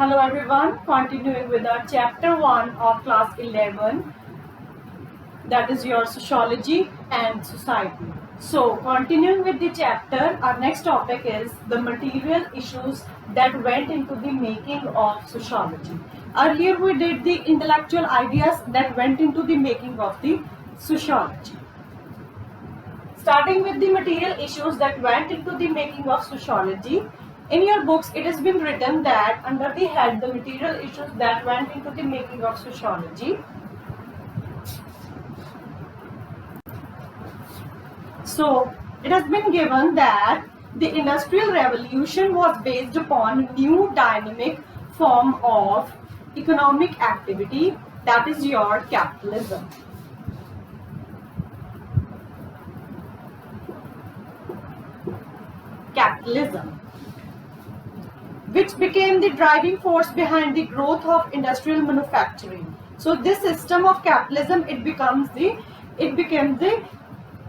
Hello everyone, continuing with our chapter 1 of class 11, that is your sociology and society. So continuing with the chapter, our next topic is the material issues that went into the making of sociology. Earlier we did the intellectual ideas that went into the making of the sociology. Starting with the material issues that went into the making of sociology, in your books it has been written that under the head the material issues that went into the making of sociology. So it has been given that the industrial revolution was based upon new dynamic form of economic activity, that is your capitalism. Which became the driving force behind the growth of industrial manufacturing. So this system of capitalism, it became the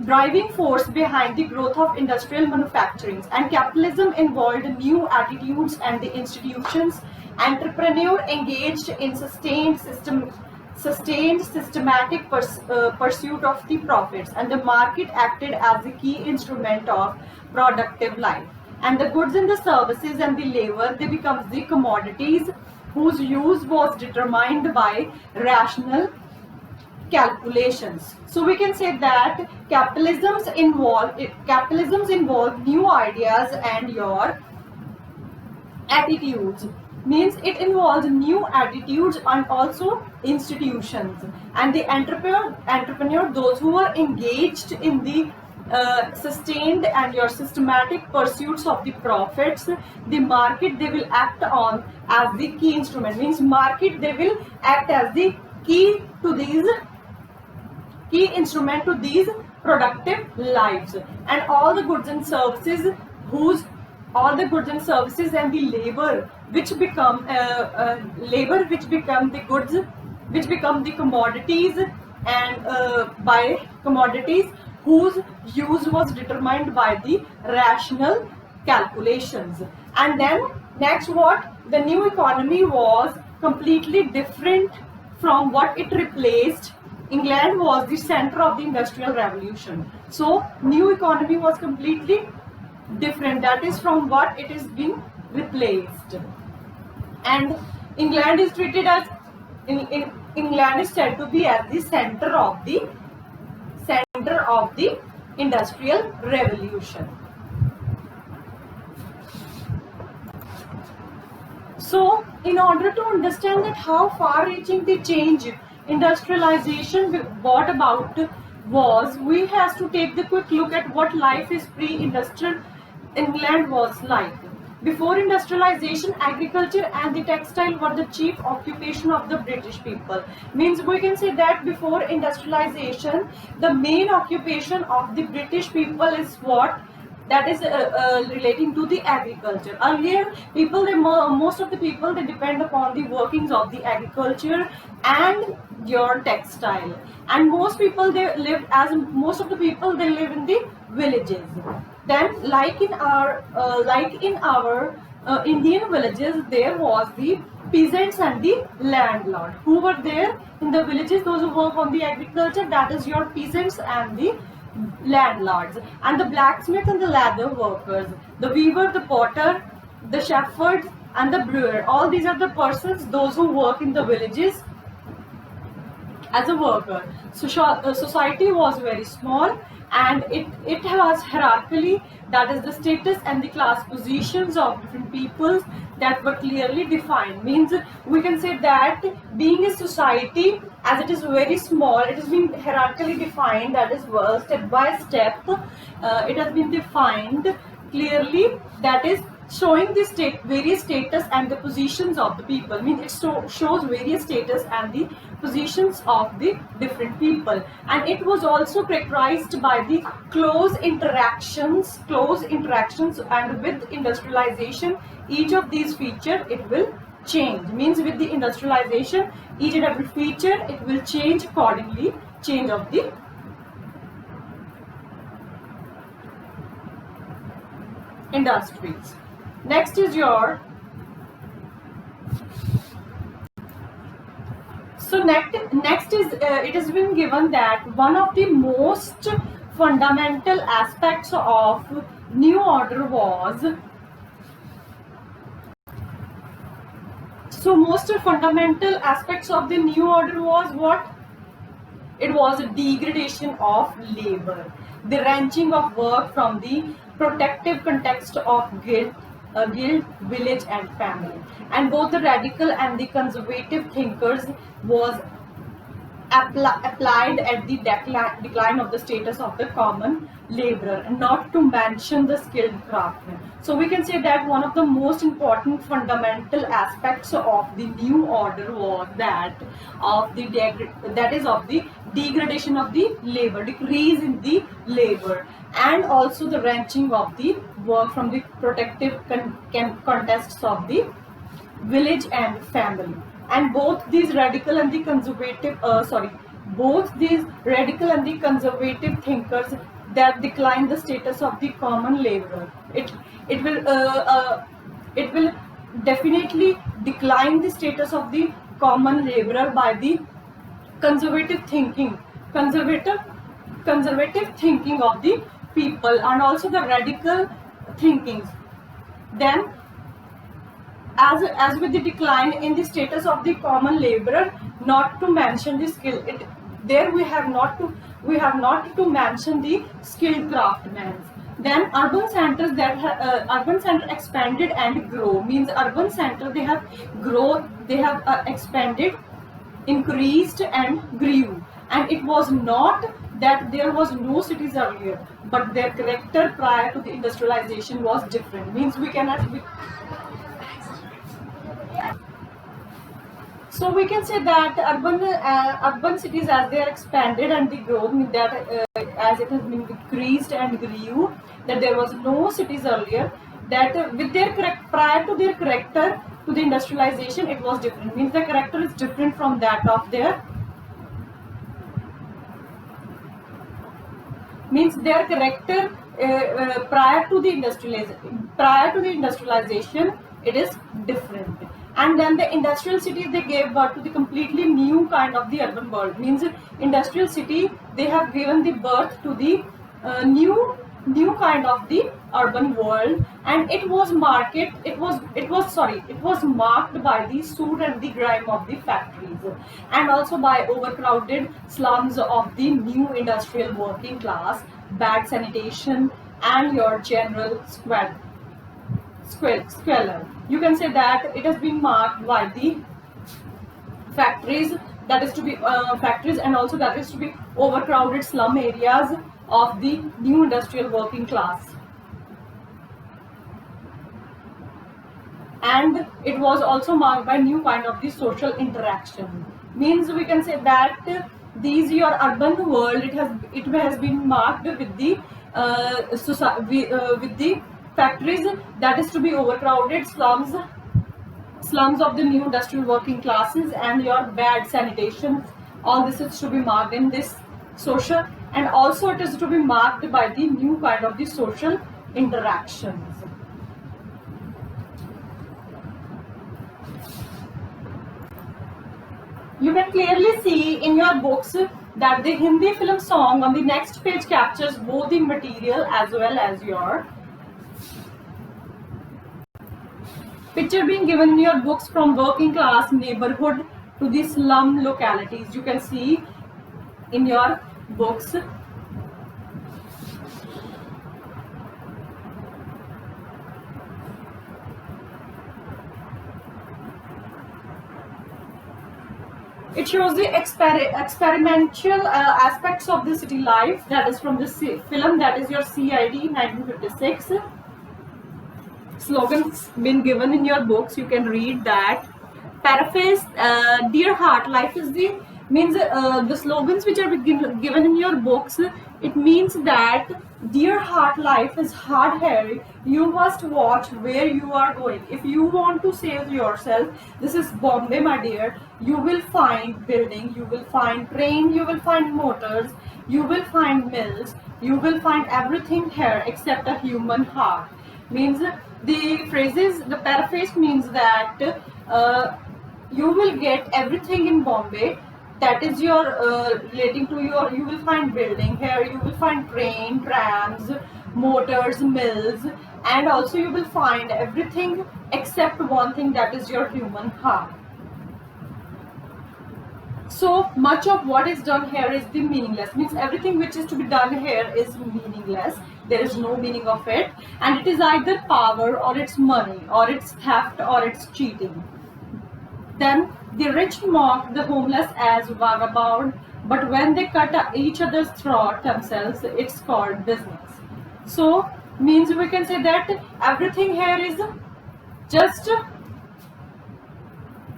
driving force behind the growth of industrial manufacturing, and capitalism involved new attitudes and the institutions. Entrepreneur engaged in sustained systematic pursuit of the profits, and the market acted as the key instrument of productive life. And the goods and the services and the labor, they become the commodities whose use was determined by rational calculations. So we can say that capitalisms involve new ideas and your attitudes, means it involves new attitudes and also institutions. And the entrepreneur, those who are engaged in the sustained and your systematic pursuits of the profits, the market, they will act on as the key instrument, means market, they will act as the key instrument to these productive lives. And all the goods and services and the labor which become the goods, which become the commodities, and by commodities whose use was determined by the rational calculations. And then next, what the new economy was completely different from what it replaced. England was the center of the industrial revolution, so new economy was completely different, that is from what it is being replaced. And England is treated as England is said to be at the center of the industrial revolution. So in order to understand that how far reaching the change industrialization brought about was, we have to take the quick look at what life is pre-industrial England was like. Before industrialization, agriculture and the textile were the chief occupation of the British people. Means we can say that before industrialization, the main occupation of the British people is what? That is relating to the agriculture. Earlier, most of the people, they depend upon the workings of the agriculture and your textile. And most of the people, they live in the villages. Then, like in our Indian villages, there was the peasants and the landlord. Who were there in the villages? Those who work on the agriculture, that is your peasants and the landlords. And the blacksmith and the leather workers, the weaver, the potter, the shepherd and the brewer, all these are the persons, those who work in the villages as a worker. So society was very small, and it was hierarchically, that is the status and the class positions of different peoples that were clearly defined. Means we can say that being a society, as it is very small, it has been hierarchically defined, that is step by step it has been defined clearly, that is showing the various status and the positions of the people. Means it shows various status and the positions of the different people. And it was also characterized by the close interactions, and with industrialization, each of these features, it will change. Means with the industrialization, each and every feature, it will change accordingly, change of the industries. Next is your So next is it has been given that one of the most fundamental aspects of new order was, so most fundamental aspects of the new order was what? It was a degradation of labor, the wrenching of work from the protective context of guild, village, and family. And both the radical and the conservative thinkers was applied at the decline of the status of the common laborer, not to mention the skilled craftsman. So we can say that one of the most important fundamental aspects of the new order was that of the of the degradation of the labor, decrease in the labor, and also the wrenching of the work from the protective contexts of the village and family. And both these radical and the conservative thinkers that decline the status of the common laborer, it will it will definitely decline the status of the common laborer by the conservative thinking conservative conservative thinking of the people, and also the radical thinkings. Then as with the decline in the status of the common laborer, not to mention the skill, there we have not to mention the skilled craftsmen. Then urban centers urban center expanded and grow, means urban center they have expanded, increased and grew. And it was not that there was no cities earlier, but their character prior to the industrialization was different, means so we can say that urban cities, as they are expanded and they grow, that as it has been decreased and grew, that there was no cities earlier, that with their prior to their character to the industrialization, it was different, means the character is different from that of their, means their character prior to the industrialization, it is different. And then the industrial cities, they gave birth to the completely new kind of the urban world, means industrial city, they have given the birth to the new kind of the urban world. And it was marked by the soot and the grime of the factories, and also by overcrowded slums of the new industrial working class, bad sanitation, and your general squalor. You can say that it has been marked by the factories, that is to be factories, and also that is to be overcrowded slum areas of the new industrial working class. And it was also marked by new kind of the social interaction, means we can say that these your urban world, it has been marked with the with the factories, that is to be overcrowded slums of the new industrial working classes, and your bad sanitation. All this is to be marked in this social, and also it is to be marked by the new kind of the social interactions. You can clearly see in your books that the Hindi film song on the next page captures both the material as well as your picture being given in your books, from working class neighborhood to the slum localities. You can see in your books. It shows the experimental aspects of the city life, that is from the film, that is your CID 1956. Slogans been given in your books, you can read that. Paraphrase, dear heart, life is the, means the slogans which are given in your books, it means that dear heart, life is hard hairy, you must watch where you are going. If you want to save yourself, this is Bombay, my dear. You will find building, you will find train, you will find motors, you will find mills, you will find everything here except a human heart. Means the phrases, the paraphrase means that you will get everything in Bombay that is your relating to your, you will find building here, you will find train, trams, motors, mills, and also you will find everything except one thing, that is your human heart. So much of what is done here is the meaningless, means everything which is to be done here is meaningless, there is no meaning of it, and it is either power or it's money or it's theft or it's cheating. Then the rich mock the homeless as vagabond, but when they cut each other's throat themselves, it's called business. So means we can say that everything here is just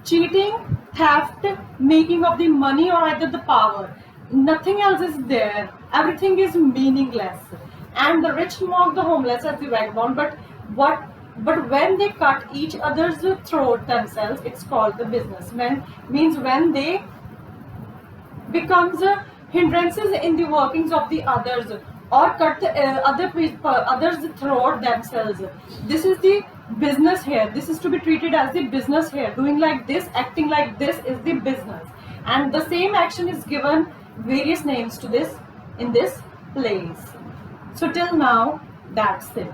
cheating, theft, making of the money or either the power. Nothing else is there. Everything is meaningless. And the rich mock the homeless as the vagabond, but when they cut each other's throat themselves, it's called the business. Means when they becomes hindrances in the workings of the others or cut others throat themselves. This is the business here. This is to be treated as the business here. Doing like this, acting like this is the business. And the same action is given various names to this in this place. So till now, that's it.